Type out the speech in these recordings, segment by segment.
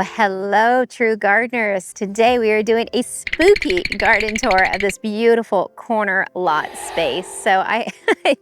Well, hello, true gardeners. Today we are doing a spooky garden tour of this beautiful corner lot space. So I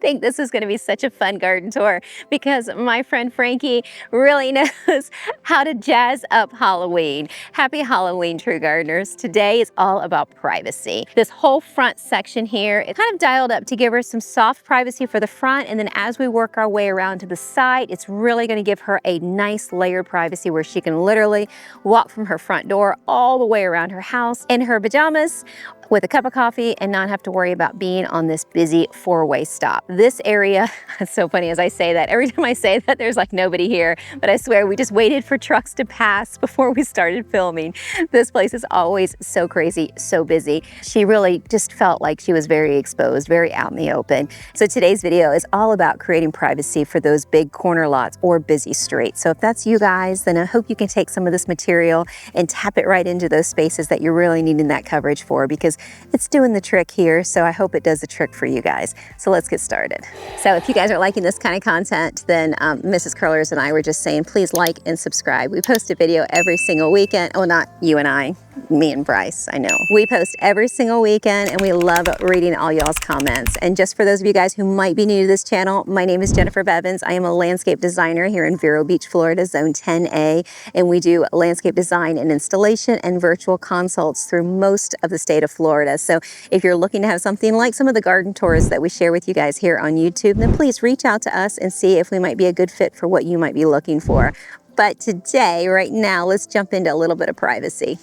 think this is going to be such a fun garden tour because my friend Frankie really knows how to jazz up Halloween. Happy Halloween, true gardeners. Today is all about privacy. This whole front section here, it's kind of dialed up to give her some soft privacy for the front, and then as we work our way around to the side, it's really going to give her a nice layered privacy where she can literally walk from her front door all the way around her house in her pajamas with a cup of coffee and not have to worry about being on this busy four-way stop. This area, it's so funny as I say that, every time I say that there's like nobody here, but I swear we just waited for trucks to pass before we started filming. This place is always so crazy, so busy. She really just felt like she was very exposed, very out in the open. So today's video is all about creating privacy for those big corner lots or busy streets. So if that's you guys, then I hope you can take some of this material and tap it right into those spaces that you're really needing that coverage for, because it's doing the trick here. So I hope it does the trick for you guys. So let's get started. So if you guys are liking this kind of content, then Mrs. Curlers and I were just saying, please like and subscribe. We post a video every single weekend. Oh, not you and I, me and Bryce, I know. We post every single weekend and we love reading all y'all's comments. And just for those of you guys who might be new to this channel, my name is Jennifer Bevins. I am a landscape designer here in Vero Beach, Florida, Zone 10A. And we do landscape design and installation and virtual consults through most of the state of Florida. So if you're looking to have something like some of the garden tours that we share with you guys here on YouTube, then please reach out to us and see if we might be a good fit for what you might be looking for. But today, right now, let's jump into a little bit of privacy.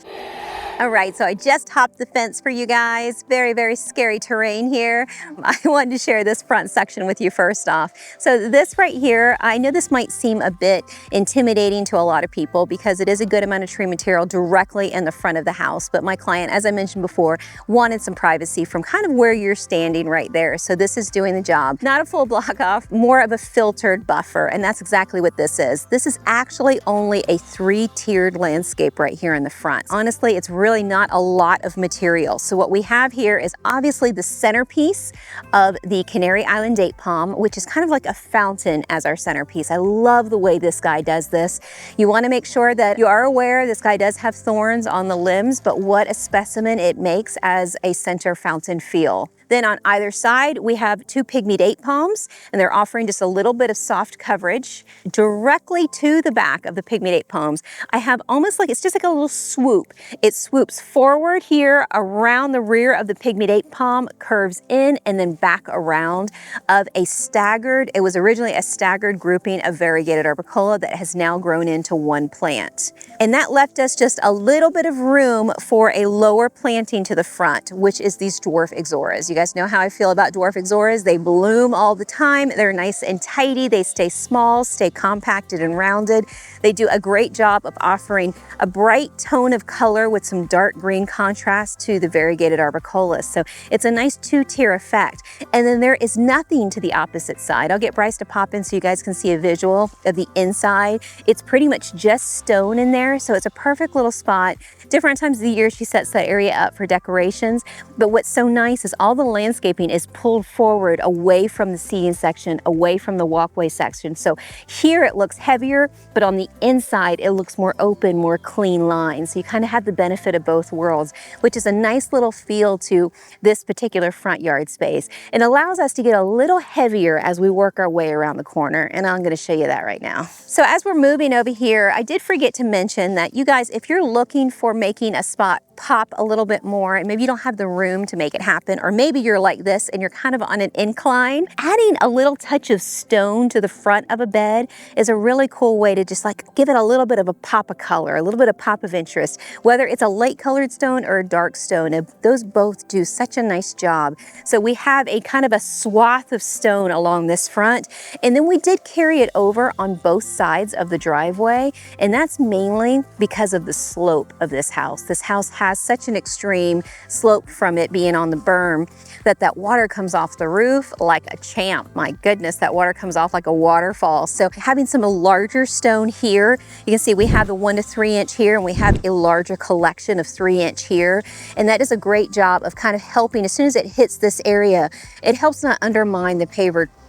All right, so I just hopped the fence for you guys. Very, very scary terrain here. I wanted to share this front section with you first off. So this right here, I know this might seem a bit intimidating to a lot of people because it is a good amount of tree material directly in the front of the house. But my client, as I mentioned before, wanted some privacy from kind of where you're standing right there. So this is doing the job. Not a full block off, more of a filtered buffer. And that's exactly what this is. This is actually only a 3-tiered landscape right here in the front. Honestly, it's really not a lot of material. So what we have here is obviously the centerpiece of the Canary Island date palm, which is kind of like a fountain as our centerpiece. I love the way this guy does this. You want to make sure that you are aware this guy does have thorns on the limbs, but what a specimen it makes as a center fountain feel. Then on either side, we have 2 pygmy date palms, and they're offering just a little bit of soft coverage directly to the back of the pygmy date palms. I have almost like, it's just like a little swoop. It swoops forward here around the rear of the pygmy date palm, curves in, and then back around of a staggered, it was originally a staggered grouping of variegated arbicola that has now grown into one plant. And that left us just a little bit of room for a lower planting to the front, which is these dwarf ixoras. You guys know how I feel about dwarf ixoras. They bloom all the time. They're nice and tidy. They stay small, stay compacted and rounded. They do a great job of offering a bright tone of color with some dark green contrast to the variegated arbicola. So it's a nice 2-tier effect. And then there is nothing to the opposite side. I'll get Bryce to pop in so you guys can see a visual of the inside. It's pretty much just stone in there. So it's a perfect little spot. Different times of the year she sets that area up for decorations. But what's so nice is all the landscaping is pulled forward away from the seating section, away from the walkway section. So here it looks heavier, but on the inside it looks more open, more clean lines. So you kind of have the benefit of both worlds, which is a nice little feel to this particular front yard space. It allows us to get a little heavier as we work our way around the corner, and I'm going to show you that right now. So as we're moving over here, I did forget to mention that you guys, if you're looking for making a spot pop a little bit more, and maybe you don't have the room to make it happen, or maybe you're like this and you're kind of on an incline, adding a little touch of stone to the front of a bed is a really cool way to just like give it a little bit of a pop of color, a little bit of pop of interest, whether it's a light colored stone or a dark stone. Those both do such a nice job. So we have a kind of a swath of stone along this front, and then we did carry it over on both sides of the driveway, and that's mainly because of the slope of this house. This house has such an extreme slope from it being on the berm that water comes off the roof like a champ. My goodness, that water comes off like a waterfall. So having some larger stone here, you can see we have the 1 to 3 inch here, and we have a larger collection of 3 inch here. And that does a great job of kind of helping, as soon as it hits this area, it helps not undermine the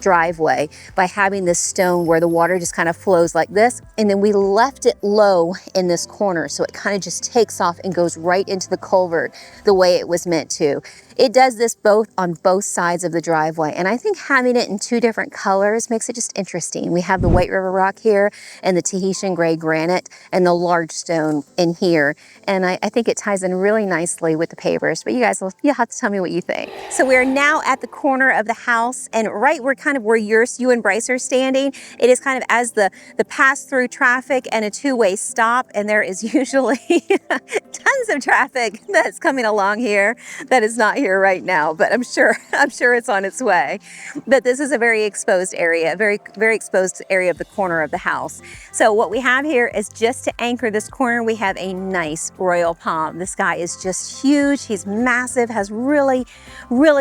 driveway by having this stone where the water just kind of flows like this. And then we left it low in this corner, so it kind of just takes off and goes right into the culvert the way it was meant to. It does this on both sides of the driveway, and I think having it in two different colors makes it just interesting. We have the White River rock here and the Tahitian gray granite and the large stone in here, and I think it ties in really nicely with the pavers, but you'll have to tell me what you think. So we're now at the corner of the house, and right where you and Bryce are standing, it is kind of as the pass-through traffic and a two-way stop, and there is usually tons of traffic that's coming along here that is not here right now, but I'm sure it's on its way. But this is a very exposed area, very exposed area of the corner of the house. So what we have here is, just to anchor this corner, we have a nice royal palm. This guy is just huge. He's massive, has really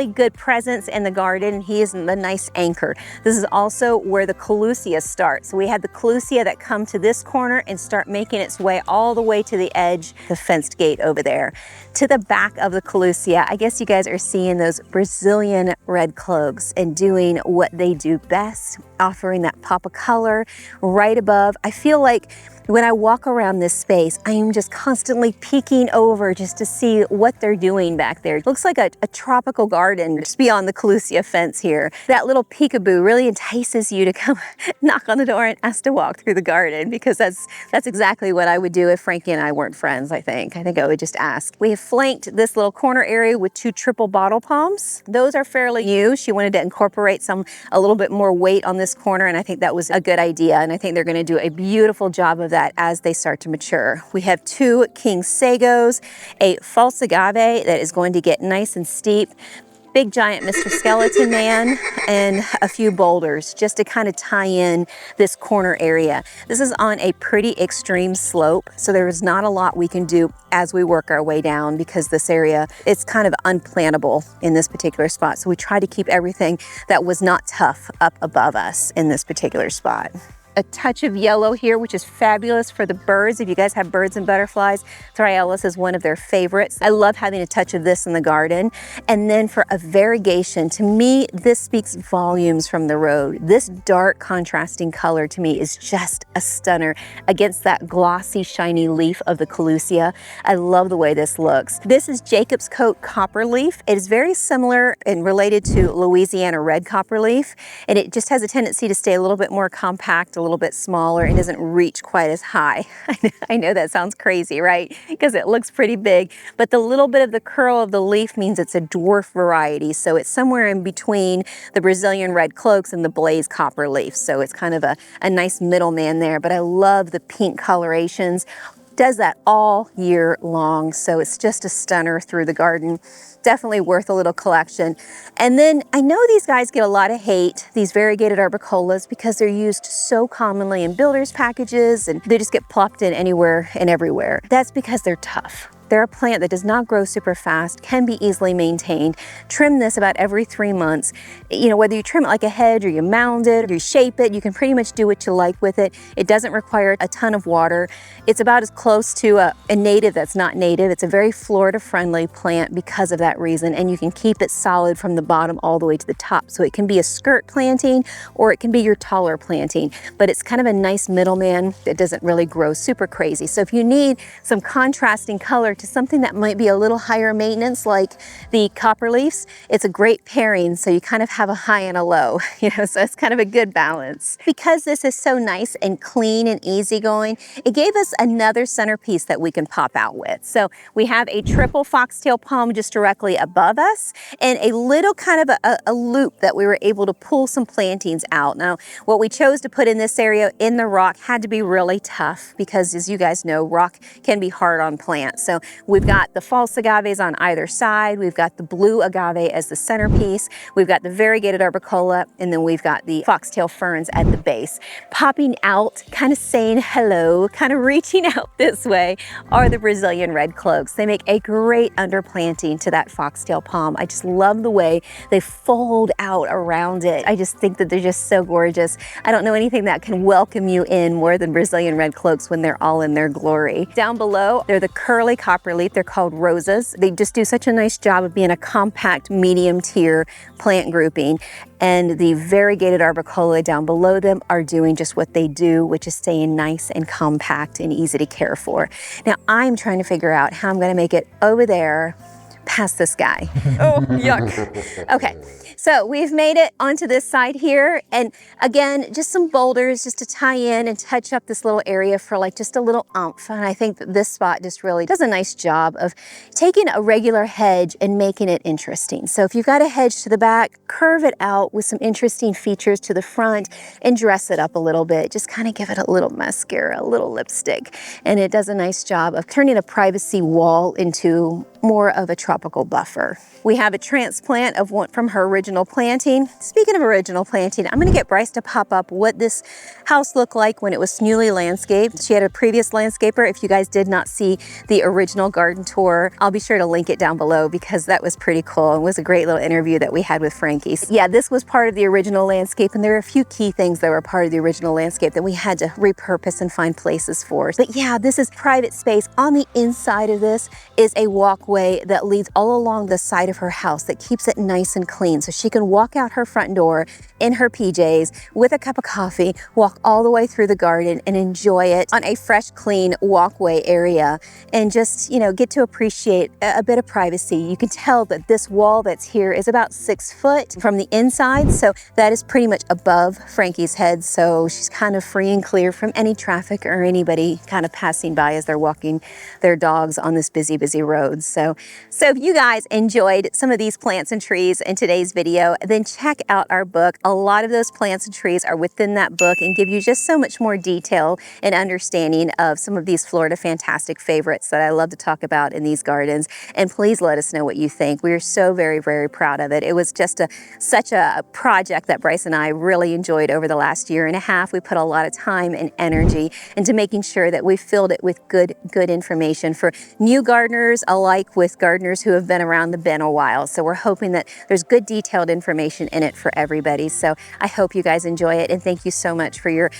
good presence in the garden, and he is the nice anchor. This is also where the collusia starts. So we have the collusia that come to this corner and start making its way all the way to the edge, the fenced gate over there. To the back of the collusia, I guess you guys are seeing those Brazilian red cloaks and doing what they do best, offering that pop of color right above. I feel like when I walk around this space, I am just constantly peeking over just to see what they're doing back there. It looks like a tropical garden just beyond the collusia fence here. That little peekaboo really entices you to come knock on the door and ask to walk through the garden, because that's exactly what I would do if Frankie and I weren't friends, I think. I think I would just ask. We have flanked this little corner area with two triple bottle palms. Those are fairly new. She wanted to incorporate a little bit more weight on this corner, and I think that was a good idea, and I think they're gonna do a beautiful job of that as they start to mature. We have two king sagos, a false agave that is going to get nice and steep, big giant Mr. Skeleton Man, and a few boulders just to kind of tie in this corner area. This is on a pretty extreme slope, so there is not a lot we can do as we work our way down, because this area, it's kind of unplantable in this particular spot. So we try to keep everything that was not tough up above us in this particular spot. A touch of yellow here, which is fabulous for the birds. If you guys have birds and butterflies, Thryallis is one of their favorites. I love having a touch of this in the garden. And then for a variegation, to me, this speaks volumes from the road. This dark contrasting color to me is just a stunner against that glossy, shiny leaf of the collusia. I love the way this looks. This is Jacob's Coat Copperleaf. It is very similar and related to Louisiana Red Copperleaf, and it just has a tendency to stay a little bit more compact, a little bit smaller, and doesn't reach quite as high. I know that sounds crazy, right? Because it looks pretty big, but the little bit of the curl of the leaf means it's a dwarf variety. So it's somewhere in between the Brazilian red cloaks and the blaze copperleaf. So it's kind of a nice middleman there, but I love the pink colorations. Does that all year long, so it's just a stunner through the garden. Definitely worth a little collection. And then I know these guys get a lot of hate, these variegated arbicolas, because they're used so commonly in builders packages, and they just get plopped in anywhere and everywhere. That's because they're tough. They're a plant that does not grow super fast, can be easily maintained. Trim this about every 3 months. You know, whether you trim it like a hedge, or you mound it, or you shape it, you can pretty much do what you like with it. It doesn't require a ton of water. It's about as close to a native that's not native. It's a very Florida-friendly plant because of that reason, and you can keep it solid from the bottom all the way to the top. So it can be a skirt planting, or it can be your taller planting, but it's kind of a nice middleman that doesn't really grow super crazy. So if you need some contrasting color to something that might be a little higher maintenance, like the copperleafs, it's a great pairing. So you kind of have a high and a low, so it's kind of a good balance. Because this is so nice and clean and easygoing, it gave us another centerpiece that we can pop out with. So we have a triple foxtail palm just directly above us, and a little kind of a loop that we were able to pull some plantings out. Now, what we chose to put in this area in the rock had to be really tough, because as you guys know, rock can be hard on plants. So we've got the false agaves on either side. We've got the blue agave as the centerpiece. We've got the variegated arbicola, and then we've got the foxtail ferns at the base. Popping out, kind of saying hello, kind of reaching out this way, are the Brazilian red cloaks. They make a great underplanting to that foxtail palm. I just love the way they fold out around it. I just think that they're just so gorgeous. I don't know anything that can welcome you in more than Brazilian red cloaks when they're all in their glory. Down below, they're the curly copper proper leaf. They're called rosas. They just do such a nice job of being a compact medium tier plant grouping. And the variegated arboricola down below them are doing just what they do, which is staying nice and compact and easy to care for. Now I'm trying to figure out how I'm gonna make it over there past this guy. Oh, yuck. Okay, so we've made it onto this side here. And again, just some boulders just to tie in and touch up this little area for like just a little oomph. And I think that this spot just really does a nice job of taking a regular hedge and making it interesting. So if you've got a hedge to the back, curve it out with some interesting features to the front and dress it up a little bit. Just kind of give it a little mascara, a little lipstick. And it does a nice job of turning a privacy wall into more of a tropical buffer. We have a transplant of one from her original planting. Speaking of original planting, I'm gonna get Bryce to pop up what this house looked like when it was newly landscaped. She had a previous landscaper. If you guys did not see the original garden tour, I'll be sure to link it down below because that was pretty cool and was a great little interview that we had with Frankie. Yeah, this was part of the original landscape, and there are a few key things that were part of the original landscape that we had to repurpose and find places for. But yeah, this is private space. On the inside of this is a walkway that leads all along the side of her house that keeps it nice and clean. So she can walk out her front door in her PJs with a cup of coffee, walk all the way through the garden and enjoy it on a fresh, clean walkway area and just, you know, get to appreciate a bit of privacy. You can tell that this wall that's here is about 6 foot from the inside. So that is pretty much above Frankie's head. So she's kind of free and clear from any traffic or anybody kind of passing by as they're walking their dogs on this busy, busy road. So if you guys enjoyed some of these plants and trees in today's video, then check out our book. A lot of those plants and trees are within that book and give you just so much more detail and understanding of some of these Florida Fantastic favorites that I love to talk about in these gardens. And please let us know what you think. We are so very, very proud of it. It was just such a project that Bryce and I really enjoyed over the last year and a half. We put a lot of time and energy into making sure that we filled it with good information for new gardeners alike with gardeners who have been around the bend a while. So we're hoping that there's good detailed information in it for everybody. So I hope you guys enjoy it, and thank you so much for your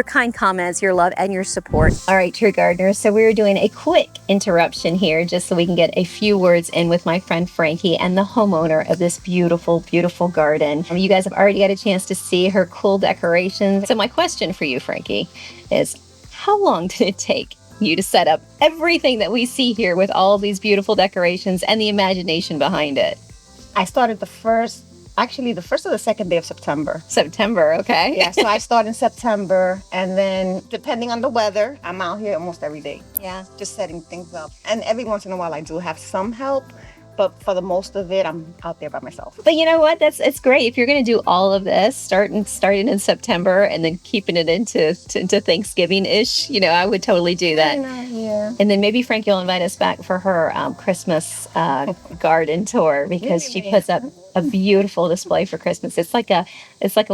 kind comments, your love, and your support. All right, true gardeners, so we're doing a quick interruption here just so we can get a few words in with my friend Frankie and the homeowner of this beautiful, beautiful garden. You guys have already got a chance to see her cool decorations. So my question for you, Frankie, is how long did it take you to set up everything that we see here with all these beautiful decorations and the imagination behind it? I started the first or the second day of September. September, okay. Yeah, so I start in September, and then depending on the weather, I'm out here almost every day. Yeah. Just setting things up. And every once in a while I do have some help, but for the most of it, I'm out there by myself. But you know what? It's great. If you're going to do all of this, starting in September and then keeping it into Thanksgiving-ish, you know, I would totally do that. I know, yeah. And then maybe Frankie will invite us back for her Christmas garden tour because she puts up a beautiful display for Christmas. It's like a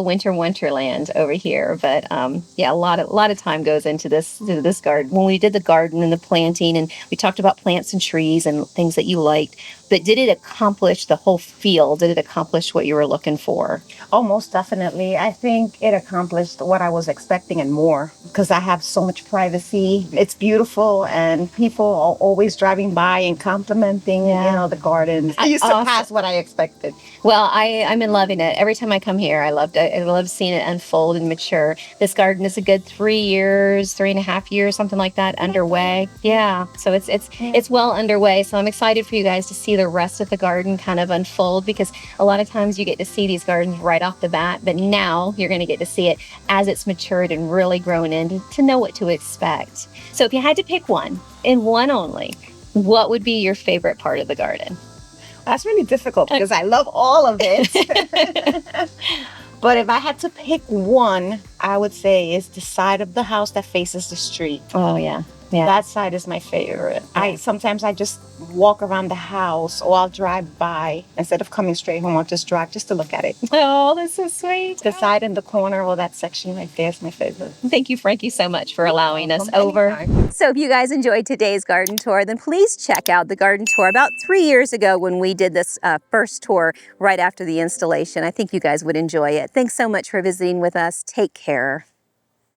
winter wonderland over here. But yeah, a lot of time goes into this garden. When we did the garden and the planting, and we talked about plants and trees and things that you liked, but did it accomplish the whole field? Did it accomplish what you were looking for? Oh, most definitely. I think it accomplished what I was expecting and more, because I have so much privacy. It's beautiful, and people are always driving by and complimenting, the gardens. You surpassed what I expected. Well, I'm in loving it. Every time I come here, I loved it. I love seeing it unfold and mature. This garden is a good 3.5 years, something like that, underway. Yeah, so it's well underway. So I'm excited for you guys to see the rest of the garden kind of unfold, because a lot of times you get to see these gardens right off the bat, but now you're going to get to see it as it's matured and really grown in to know what to expect. So if you had to pick one, and one only, what would be your favorite part of the garden? That's really difficult because I love all of it. But if I had to pick one, I would say is the side of the house that faces the street. Oh, yeah. Yeah. That side is my favorite. Sometimes I just walk around the house, or I'll drive by. Instead of coming straight home, I'll just drive just to look at it. Oh, that's so sweet. The side in the corner, or that section right there is my favorite. Thank you, Frankie, so much for allowing us over. Anytime. So if you guys enjoyed today's garden tour, then please check out the garden tour about 3 years ago when we did this first tour right after the installation. I think you guys would enjoy it. Thanks so much for visiting with us. Take care.